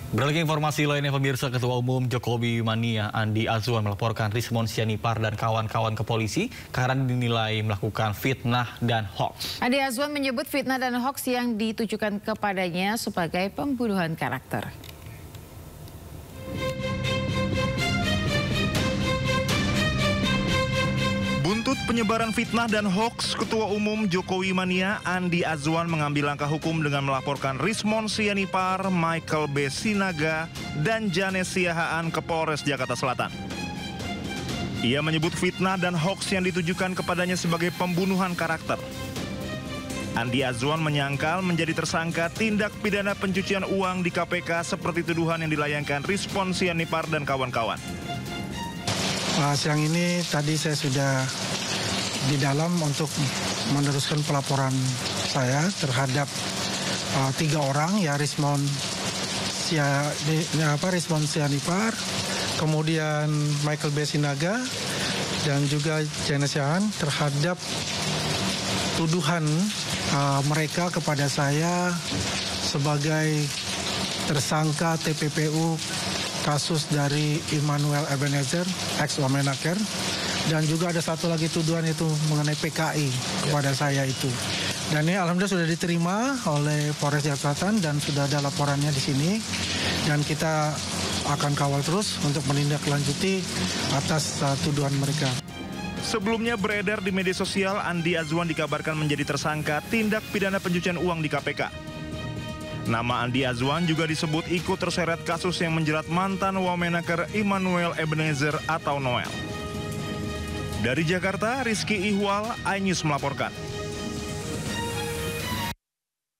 Beralih ke informasi lainnya, pemirsa, Ketua Umum Jokowi Mania Andi Azwan melaporkan Rismon Sianipar dan kawan-kawan ke polisi karena dinilai melakukan fitnah dan hoaks. Andi Azwan menyebut fitnah dan hoaks yang ditujukan kepadanya sebagai pembunuhan karakter. Buntut penyebaran fitnah dan hoaks, Ketua Umum Jokowi Mania Andi Azwan mengambil langkah hukum dengan melaporkan Rismon Sianipar, Michael B. Sinaga, dan Janes Siahaan ke Polres Jakarta Selatan. Ia menyebut fitnah dan hoaks yang ditujukan kepadanya sebagai pembunuhan karakter. Andi Azwan menyangkal menjadi tersangka tindak pidana pencucian uang di KPK seperti tuduhan yang dilayangkan Rismon Sianipar dan kawan-kawan. Siang ini tadi saya sudah di dalam untuk meneruskan pelaporan saya terhadap 3 orang, ya, Rismon Sianipar, kemudian Michael B. Sinaga, dan juga Janes Siahaan terhadap tuduhan mereka kepada saya sebagai tersangka TPPU kasus dari Immanuel Ebenezer, ex-Wamenaker, dan juga ada satu lagi tuduhan itu mengenai PKI kepada saya itu. Dan ini alhamdulillah sudah diterima oleh Polres Jakarta Selatan dan sudah ada laporannya di sini. Dan kita akan kawal terus untuk menindaklanjuti atas tuduhan mereka. Sebelumnya beredar di media sosial, Andi Azwan dikabarkan menjadi tersangka tindak pidana pencucian uang di KPK. Nama Andi Azwan juga disebut ikut terseret kasus yang menjerat mantan Wamenaker Immanuel Ebenezer atau Noel. Dari Jakarta, Rizky Ihwal, iNews melaporkan.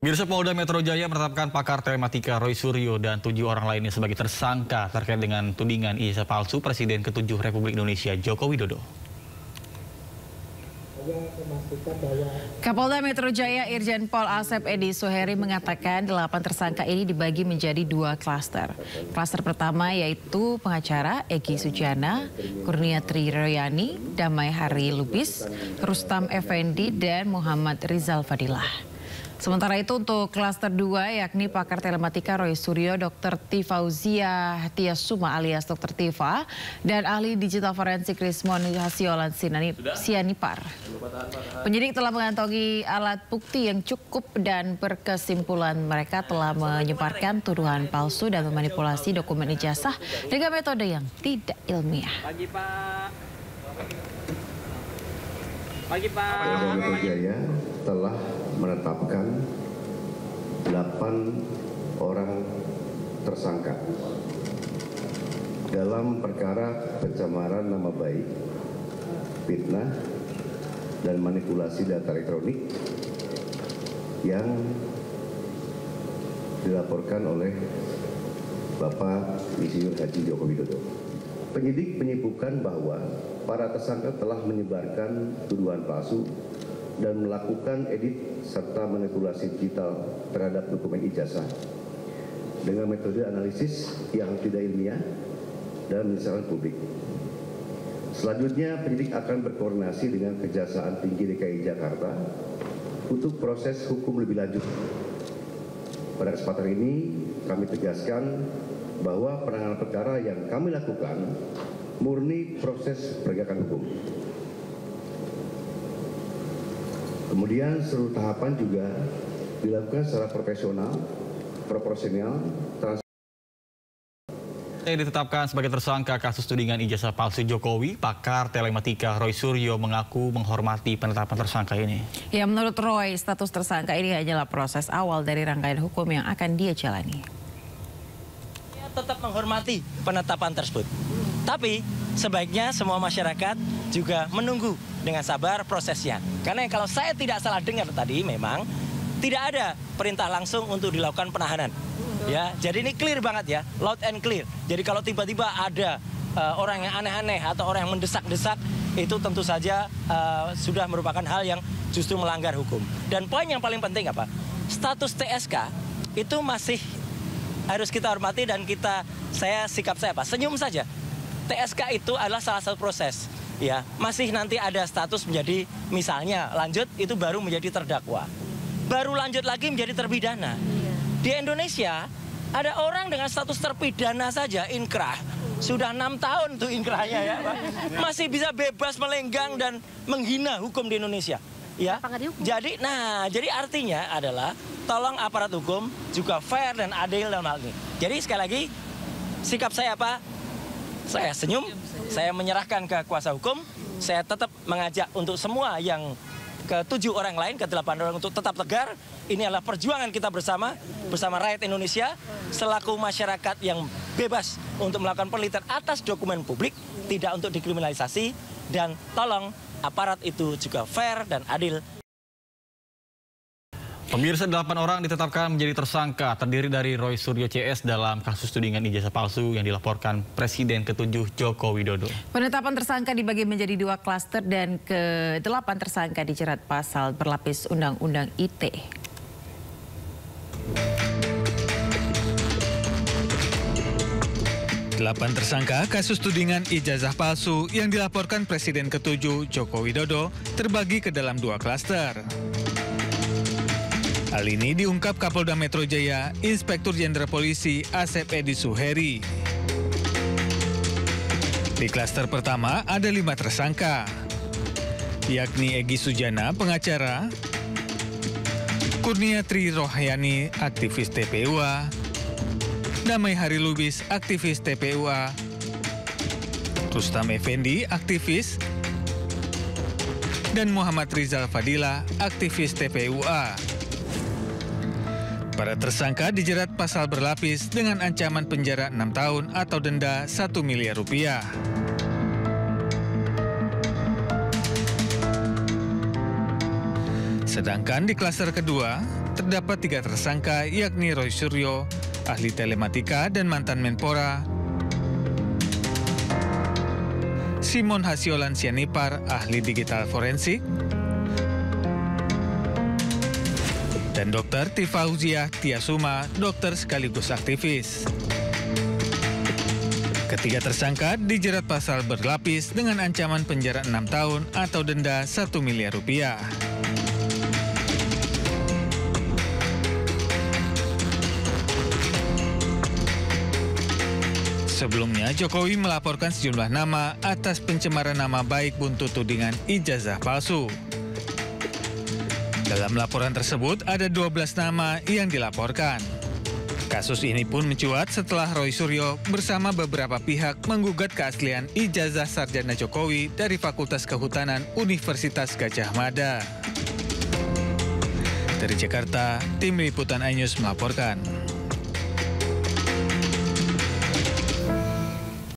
Pemirsa, Polda Metro Jaya menetapkan pakar telematika Roy Suryo dan 7 orang lainnya sebagai tersangka terkait dengan tudingan ijazah palsu Presiden ke-7 Republik Indonesia Joko Widodo. Kapolda Metro Jaya Irjen Pol Asep Edi Suheri mengatakan 8 tersangka ini dibagi menjadi 2 klaster. Klaster pertama yaitu pengacara Egy Sujana, Kurnia Tri Royani, Damai Hari Lubis, Rustam Effendi, dan Muhammad Rizal Fadilah. Sementara itu untuk klaster 2 yakni pakar telematika Roy Suryo, Dr. Tifauzia Tiasuma alias Dr. Tifa, dan ahli digital forensik Rismon Sianipar. Penyidik telah mengantongi alat bukti yang cukup dan berkesimpulan mereka telah menyebarkan tuduhan palsu dan memanipulasi dokumen ijazah dengan metode yang tidak ilmiah. Polda Metro Jaya telah menetapkan 8 orang tersangka dalam perkara pencemaran nama baik, fitnah, dan manipulasi data elektronik yang dilaporkan oleh Bapak Insinyur Haji Joko Widodo. Penyidik menyimpulkan bahwa para tersangka telah menyebarkan tuduhan palsu dan melakukan edit serta manipulasi digital terhadap dokumen ijazah dengan metode analisis yang tidak ilmiah dan menyesatkan publik. Selanjutnya, penyidik akan berkoordinasi dengan Kejaksaan Tinggi DKI Jakarta untuk proses hukum lebih lanjut. Pada kesempatan ini, kami tegaskan bahwa penanganan perkara yang kami lakukan murni proses penegakan hukum. Kemudian seluruh tahapan juga dilakukan secara profesional, proporsional, transparan. Yang ditetapkan sebagai tersangka kasus tudingan ijazah palsu Jokowi, pakar telematika Roy Suryo mengaku menghormati penetapan tersangka ini. Ya, menurut Roy, status tersangka ini hanyalah proses awal dari rangkaian hukum yang akan dia jalani. Tetap menghormati penetapan tersebut. Tapi sebaiknya semua masyarakat juga menunggu dengan sabar prosesnya. Karena kalau saya tidak salah dengar tadi memang tidak ada perintah langsung untuk dilakukan penahanan. Ya, jadi ini clear banget ya, loud and clear. Jadi kalau tiba-tiba ada orang yang aneh-aneh atau orang yang mendesak-desak, itu tentu saja sudah merupakan hal yang justru melanggar hukum. Dan poin yang paling penting apa? Status TSK itu masih harus kita hormati dan sikap saya apa? Senyum saja. TSK itu adalah salah satu proses. Ya, masih nanti ada status menjadi misalnya lanjut itu baru menjadi terdakwa. Baru lanjut lagi menjadi terpidana. Di Indonesia Ada orang dengan status terpidana saja, inkrah. Sudah 6 tahun tuh inkrahnya ya, Pak. Masih bisa bebas melenggang dan menghina hukum di Indonesia. Ya. Jadi artinya adalah tolong aparat hukum juga fair dan adil dalam hal ini. Jadi sekali lagi sikap saya apa? Saya senyum, saya menyerahkan ke kuasa hukum, saya tetap mengajak untuk semua yang ke-7 orang lain, ke-8 orang untuk tetap tegar. Ini adalah perjuangan kita bersama rakyat Indonesia, selaku masyarakat yang bebas untuk melakukan penelitian atas dokumen publik, tidak untuk dikriminalisasi, dan tolong aparat itu juga fair dan adil. Pemirsa, 8 orang ditetapkan menjadi tersangka terdiri dari Roy Suryo CS dalam kasus tudingan ijazah palsu yang dilaporkan Presiden ke-7 Joko Widodo. Penetapan tersangka dibagi menjadi 2 klaster dan ke-8 tersangka dijerat pasal berlapis Undang-Undang ITE. Delapan tersangka kasus tudingan ijazah palsu yang dilaporkan Presiden ke-7 Joko Widodo terbagi ke dalam 2 klaster. Hal ini diungkap Kapolda Metro Jaya, Inspektur Jenderal Polisi Asep Edi Suheri. Di klaster pertama ada 5 tersangka, yakni Egy Sujana, pengacara, Kurnia Tri Rohyani, aktivis TPUA, Damai Hari Lubis, aktivis TPUA, Rustam Effendi, aktivis, dan Muhammad Rizal Fadila, aktivis TPUA. Para tersangka dijerat pasal berlapis dengan ancaman penjara 6 tahun atau denda 1 miliar rupiah. Sedangkan di klaster kedua, terdapat 3 tersangka yakni Roy Suryo, ahli telematika dan mantan Menpora, Simon Hasiolan Sianipar, ahli digital forensik, dan Dr. Tifauziah Tiasuma, dokter sekaligus aktivis. Ketiga tersangka dijerat pasal berlapis dengan ancaman penjara 6 tahun atau denda 1 miliar rupiah. Sebelumnya, Jokowi melaporkan sejumlah nama atas pencemaran nama baik buntut tudingan ijazah palsu. Dalam laporan tersebut ada 12 nama yang dilaporkan. Kasus ini pun mencuat setelah Roy Suryo bersama beberapa pihak menggugat keaslian ijazah sarjana Jokowi dari Fakultas Kehutanan Universitas Gadjah Mada. Dari Jakarta, Tim Liputan iNews melaporkan.